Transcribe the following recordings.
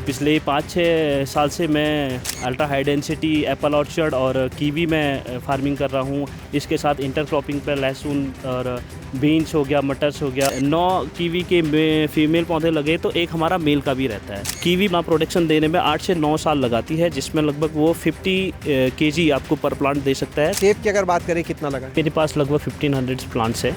पिछले 5-6 साल से मैं ultra high density Apple orchard और कीवी में फार्मिंग कर रहा हूँ। इसके साथ इंटरक्रॉपिंग पर लहसुन और बीन्स हो गया, मटर्स हो गया। 9 कीवी के फीमेल पौधे लगे तो एक हमारा मेल का भी रहता है। कीवी अपना प्रोडक्शन देने में 8 से 9 साल लगाती है, जिसमें लगभग वो 50 केजी आपको पर प्लांट दे सकता है। सेब की अगर बात करें कितना लगा? मेरे पास लगभग 1500 प्लांट्स है।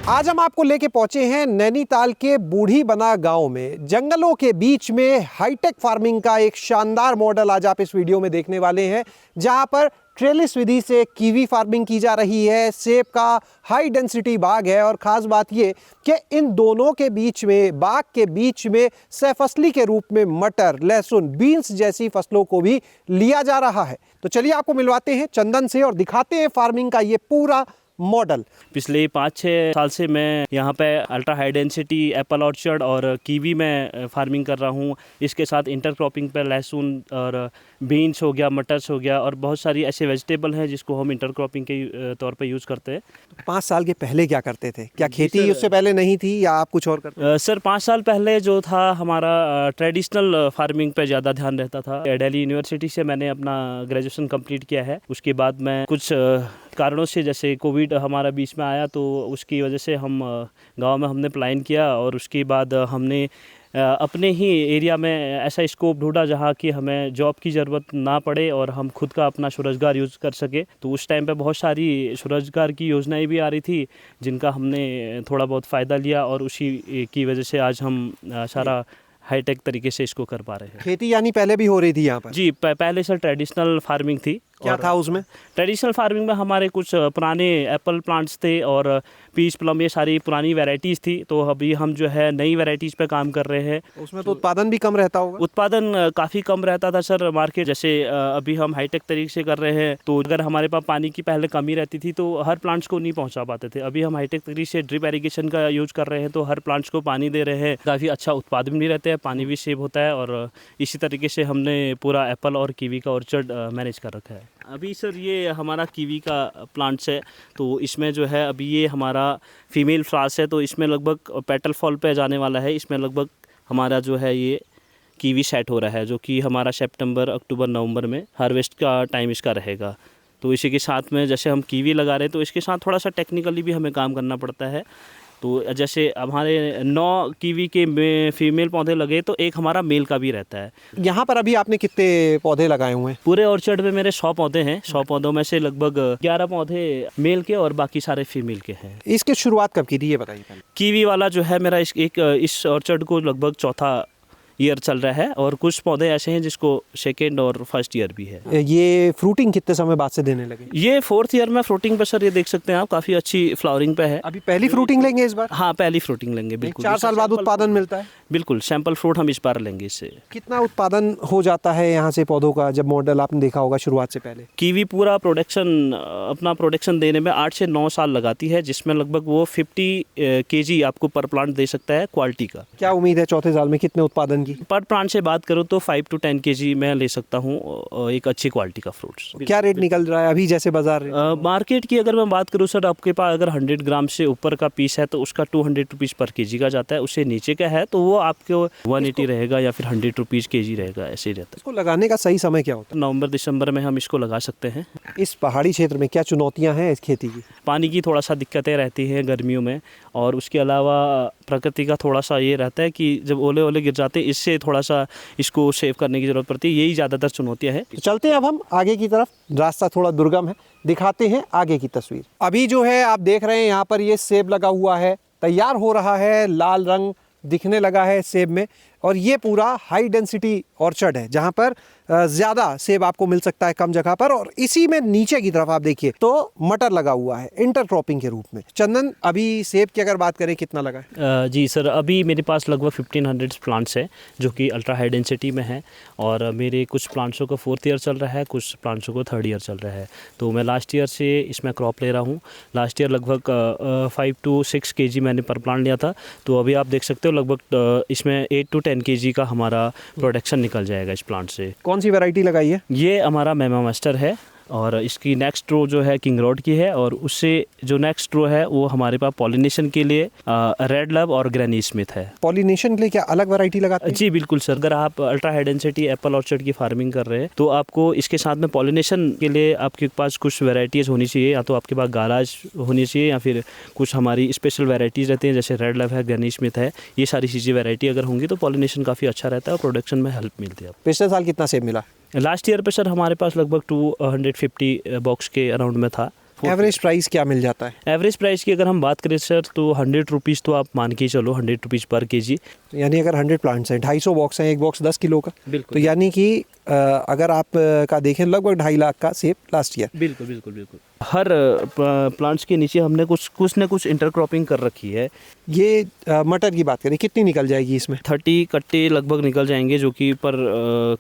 आज हम आपको लेके पहुंचे हैं नैनीताल के बूढ़ी बना गांव में। जंगलों के बीच में हाईटेक फार्मिंग का एक शानदार मॉडल आज आप इस वीडियो में देखने वाले हैं, जहां पर ट्रेलिस विधि से कीवी फार्मिंग की जा रही है। सेब का हाई डेंसिटी बाग है और ख़ास बात ये कि इन दोनों के बीच में, बाग के बीच में सहफसली के रूप में मटर, लहसुन, बीन्स जैसी फसलों को भी लिया जा रहा है। तो चलिए आपको मिलवाते हैं चंदन से और दिखाते हैं फार्मिंग का ये पूरा मॉडल। पिछले 5-6 साल से मैं यहाँ पे ultra high density Apple orchard और कीवी में फार्मिंग कर रहा हूँ। इसके साथ इंटरक्रॉपिंग पर लहसुन और बीन्स हो गया, मटर्स हो गया और बहुत सारी ऐसे वेजिटेबल हैं जिसको हम इंटरक्रॉपिंग के तौर पे यूज़ करते हैं। 5 साल के पहले क्या करते थे? क्या खेती उससे पहले नहीं थी या आप कुछ और करते? सर 5 साल पहले जो था हमारा ट्रेडिशनल फार्मिंग पे ज़्यादा ध्यान रहता था। दिल्ली यूनिवर्सिटी से मैंने अपना ग्रेजुएशन कंप्लीट किया है। उसके बाद मैं कुछ कारणों से, जैसे कोविड हमारा बीच में आया, तो उसकी वजह से हम गांव में हमने प्लान किया और उसके बाद हमने अपने ही एरिया में ऐसा स्कोप ढूंढा जहाँ कि हमें जॉब की ज़रूरत ना पड़े और हम खुद का अपना स्वरोजगार यूज़ कर सके। तो उस टाइम पे बहुत सारी स्वरोजगार की योजनाएं भी आ रही थी, जिनका हमने थोड़ा बहुत फ़ायदा लिया और उसी की वजह से आज हम सारा हाईटेक तरीके से इसको कर पा रहे हैं। खेती यानी पहले भी हो रही थी यहाँ पर? जी, पहले सर ट्रेडिशनल फार्मिंग थी। क्या था उसमें? ट्रेडिशनल फार्मिंग में हमारे कुछ पुराने एप्पल प्लांट्स थे और पीच, प्लम, ये सारी पुरानी वैरायटीज़ थी। तो अभी हम जो है नई वैरायटीज़ पे काम कर रहे हैं। उसमें तो उत्पादन भी कम रहता होगा? उत्पादन काफ़ी कम रहता था सर। मार्केट जैसे अभी हम हाईटेक तरीके से कर रहे हैं, तो अगर हमारे पास पानी की पहले कमी रहती थी तो हर प्लांट्स को नहीं पहुँचा पाते थे। अभी हम हाईटेक तरीके से ड्रिप इरीगेशन का यूज़ कर रहे हैं, तो हर प्लांट्स को पानी दे रहे हैं। काफ़ी अच्छा उत्पादन भी रहता है, पानी भी सेव होता है और इसी तरीके से हमने पूरा एप्पल और कीवी का ऑर्चर्ड मैनेज कर रखा है। अभी सर ये हमारा कीवी का प्लांट्स है, तो इसमें जो है अभी ये हमारा फीमेल फ्लावर्स है, तो इसमें लगभग पेटल फॉल पे जाने वाला है। इसमें लगभग हमारा जो है ये कीवी सेट हो रहा है, जो कि हमारा सितंबर, अक्टूबर, नवंबर में हार्वेस्ट का टाइम इसका रहेगा। तो इसी के साथ में जैसे हम कीवी लगा रहे हैं, तो इसके साथ थोड़ा सा टेक्निकली भी हमें काम करना पड़ता है। तो जैसे हमारे 9 कीवी के फीमेल पौधे लगे तो एक हमारा मेल का भी रहता है। यहाँ पर अभी आपने कितने पौधे लगाए हुए हैं? पूरे ऑर्चर्ड में मेरे 100 पौधे हैं। 100 पौधों में से लगभग 11 पौधे मेल के और बाकी सारे फीमेल के हैं। इसकी शुरुआत कब की थी ये बताइए पहले। कीवी वाला जो है मेरा इस ऑर्चर्ड को लगभग चौथा ईयर चल रहा है और कुछ पौधे ऐसे हैं जिसको सेकेंड और फर्स्ट ईयर भी है। ये फ्रूटिंग कितने समय बाद से देने लगे? ये 4th ईयर में फ्रूटिंग पे सर, ये देख सकते हैं आप, काफ़ी अच्छी फ्लावरिंग पे है। अभी पहली फ्रूटिंग लेंगे इस बार? हाँ, पहली फ्रूटिंग लेंगे बिल्कुल। 4 साल बाद उत्पादन मिलता है? बिल्कुल, सैंपल फ्रूट हम इस बार लेंगे इससे। कितना उत्पादन हो जाता है यहाँ से पौधों का, जब मॉडल आपने देखा होगा शुरुआत से पहले? कीवी पूरा अपना प्रोडक्शन देने में 8 से 9 साल लगाती है, जिसमें लगभग वो 50 केजी आपको पर प्लांट दे सकता है क्वालिटी का। क्या उम्मीद है चौथे साल में कितने उत्पादन की? पर प्लांट से बात करूँ तो 5 to 10 केजी मैं ले सकता हूँ एक अच्छी क्वालिटी का फ्रूट्स। क्या रेट निकल रहा है अभी जैसे बाजार? मार्केट की अगर मैं बात करूँ सर, आपके पास अगर 100 ग्राम से ऊपर का पीस है तो उसका 200 रुपीज़ पर केजी का जाता है। उससे नीचे का है तो वो आपको 180 रहेगा या फिर 100 रुपीज़ केजी रहेगा, ऐसे ही रहता है। इसको लगाने का सही समय क्या होता है? नवंबर दिसंबर में हम इसको लगा सकते हैं। इस पहाड़ी क्षेत्र में क्या चुनौतियाँ हैं इस खेती की? पानी की थोड़ा सा दिक्कतें रहती हैं गर्मियों में, और उसके अलावा प्रकृति का थोड़ा सा ये रहता है कि जब ओले गिर जाते हैं, इससे थोड़ा सा इसको सेव करने की ज़रूरत पड़ती है। यही ज़्यादातर चुनौतियाँ हैं। तो चलते हैं अब हम आगे की तरफ। रास्ता थोड़ा दुर्गम है, दिखाते हैं आगे की तस्वीर। अभी जो है आप देख रहे हैं यहाँ पर ये सेब लगा हुआ है, तैयार हो रहा है, लाल रंग दिखने लगा है सेब में। और ये पूरा हाई डेंसिटी ऑर्चर्ड है, जहाँ पर ज़्यादा सेब आपको मिल सकता है कम जगह पर। और इसी में नीचे की तरफ आप देखिए तो मटर लगा हुआ है इंटरक्रॉपिंग के रूप में। चंदन, अभी सेब की अगर बात करें कितना लगा है? जी सर, अभी मेरे पास लगभग 1500 प्लांट्स है, जो कि अल्ट्रा हाई डेंसिटी में है। और मेरे कुछ प्लांट्सों का 4th ईयर चल रहा है, कुछ प्लांट्सों को 3rd ईयर चल रहा है। तो मैं लास्ट ईयर से इसमें क्रॉप ले रहा हूँ। लास्ट ईयर लगभग 5 to 6 केजी मैंने पर प्लांट लिया था। तो अभी आप देख सकते हो लगभग इसमें 8 to 10 केजी का हमारा प्रोडक्शन निकल जाएगा इस प्लांट से। कौन सी वैरायटी लगाई है? ये हमारा मेमा मास्टर है, और इसकी नेक्स्ट रो जो है किंग रोड की है, और उससे जो नेक्स्ट रो है वो हमारे पास पॉलिनेशन के लिए रेड लव और ग्रैनी स्मिथ है। पॉलिनेशन के लिए क्या अलग वैरायटी लगाते हैं? जी बिल्कुल सर, अगर आप ultra high density Apple orchard की फार्मिंग कर रहे हैं तो आपको इसके साथ में पॉलिनेशन के लिए आपके पास कुछ वैरायटीज़ होनी चाहिए, या तो आपके पास गाराज होनी चाहिए या फिर कुछ हमारी स्पेशल वैरायटीज़ रहती हैं जैसे रेड लव है, ग्रैनी स्मिथ है। ये सारी चीज़ें वैरायटी अगर होंगी तो पॉलिनेशन काफ़ी अच्छा रहता है और प्रोडक्शन में हेल्प मिलती है। पिछले साल कितना सेब मिला? लास्ट ईयर पे सर हमारे पास लगभग 250 बॉक्स के अराउंड में था। एवरेज प्राइस क्या मिल जाता है? एवरेज प्राइस की अगर हम बात करें सर तो 100 रुपीज़ तो आप मान के चलो, 100 रुपीज़ पर केजी। यानी अगर 100 प्लांट्स हैं, 250 बॉक्स हैं, एक बॉक्स 10 किलो का, बिल्कुल। तो यानी कि अगर आप का देखें लगभग 2.5 लाख का सेब लास्ट ईयर। बिल्कुल बिल्कुल बिल्कुल। हर प्लांट्स के नीचे हमने कुछ न कुछ इंटरक्रॉपिंग कर रखी है। ये मटर की बात करें, कितनी निकल जाएगी इसमें? 30 कट्टे लगभग निकल जाएंगे, जो कि पर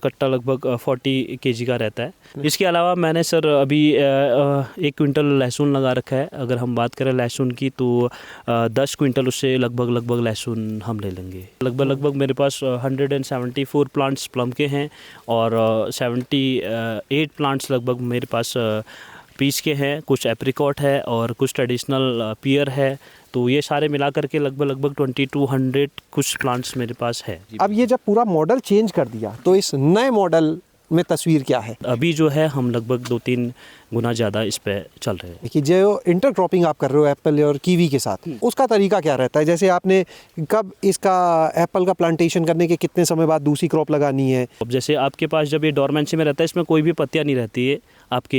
कट्टा लगभग 40 केजी का रहता है। इसके अलावा मैंने सर अभी 1 क्विंटल लहसुन लगा रखा है। अगर हम बात करें लहसुन की तो 10 क्विंटल उससे लगभग लहसुन हम ले लेंगे। लगभग मेरे पास 174 प्लांट्स प्लम के हैं और 78 प्लांट्स लगभग मेरे पास पीच के हैं, कुछ एप्रिकॉट है और कुछ ट्रेडिशनल पियर है। तो ये सारे मिला करके लगभग 2200 कुछ प्लांट्स मेरे पास है। अब ये जब पूरा मॉडल चेंज कर दिया तो इस नए मॉडल में तस्वीर क्या है? अभी जो है हम लगभग 2-3 गुना ज़्यादा इस पे चल रहे हैं। कि जो इंटरक्रॉपिंग आप कर रहे हो एप्पल और कीवी के साथ, उसका तरीका क्या रहता है? जैसे आपने कब इसका एप्पल का प्लांटेशन करने के कितने समय बाद दूसरी क्रॉप लगानी है? अब जैसे आपके पास जब ये डोरमेंसी में रहता है, इसमें कोई भी पत्तियाँ नहीं रहती है आपके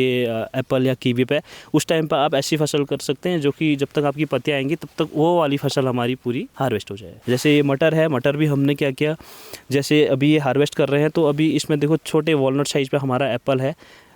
एप्पल या कीवी पे, उस टाइम पर आप ऐसी फसल कर सकते हैं जो कि जब तक आपकी पत्तियाँ आएंगी तब तक वो वाली फसल हमारी पूरी हार्वेस्ट हो जाए। जैसे ये मटर है, मटर भी हमने क्या किया, जैसे अभी ये हार्वेस्ट कर रहे हैं तो अभी इसमें देखो छोटे वॉलनट साइज़ पे हमारा एप्पल है,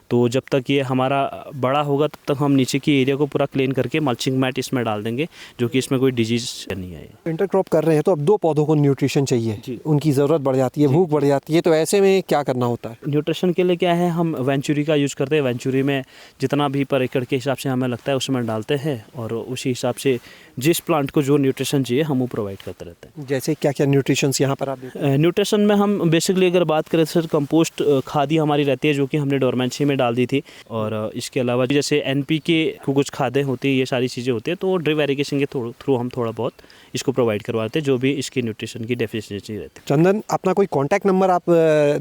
तो जब तक ये हमारा बड़ा होगा तब तक हम नीचे की एरिया को पूरा क्लीन करके मल्चिंग मैट इसमें डाल देंगे, जो कि इसमें कोई डिजीज नहीं आए। इंटरक्रॉप कर रहे हैं तो अब 2 पौधों को न्यूट्रिशन चाहिए, उनकी ज़रूरत बढ़ जाती है, भूख बढ़ जाती है, तो ऐसे में क्या करना होता है? न्यूट्रिशन के लिए क्या है, हम वेंचुरी का यूज़ करते हैं। वेंचुरी में जितना भी पर एकड़ के हिसाब से हमें लगता है उसमें डालते हैं और उसी हिसाब से जिस प्लांट को जो न्यूट्रिशन चाहिए हम वो प्रोवाइड करते रहते हैं। जैसे क्या क्या न्यूट्रिशंस यहाँ पर आप देखते हैं? न्यूट्रिशन में हम बेसिकली अगर बात करें सर, कंपोस्ट खादी हमारी रहती है जो कि हमने डोरमेंसी में डाल दी थी, और इसके अलावा जैसे NPK को कुछ खादें होती है, ये सारी चीज़ें होती है, तो ड्रिप इरिगेशन के थ्रू हम थोड़ा बहुत इसको प्रोवाइड करवाते हैं जो भी इसकी न्यूट्रिशन की डेफिशिएंसी रहती है। चंदन, अपना कोई कॉन्टैक्ट नंबर आप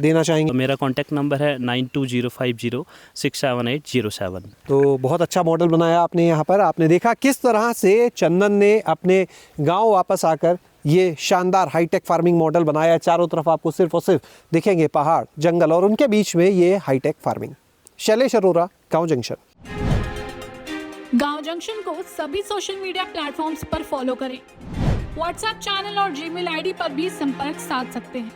देना चाहेंगे? मेरा कॉन्टैक्ट नंबर है 9205067807। तो बहुत अच्छा मॉडल बनाया आपने यहाँ पर। आपने देखा किस तरह से चंदन ने अपने गांव वापस आकर ये शानदार हाईटेक फार्मिंग मॉडल बनाया। चारों तरफ आपको सिर्फ और सिर्फ दिखेंगे पहाड़, जंगल और उनके बीच में ये हाईटेक फार्मिंग। शैलेश अरोरा, गांव जंक्शन। गांव जंक्शन को सभी सोशल मीडिया प्लेटफॉर्म्स पर फॉलो करें। व्हाट्सएप चैनल और जीमेल आईडी पर भी संपर्क साध सकते हैं।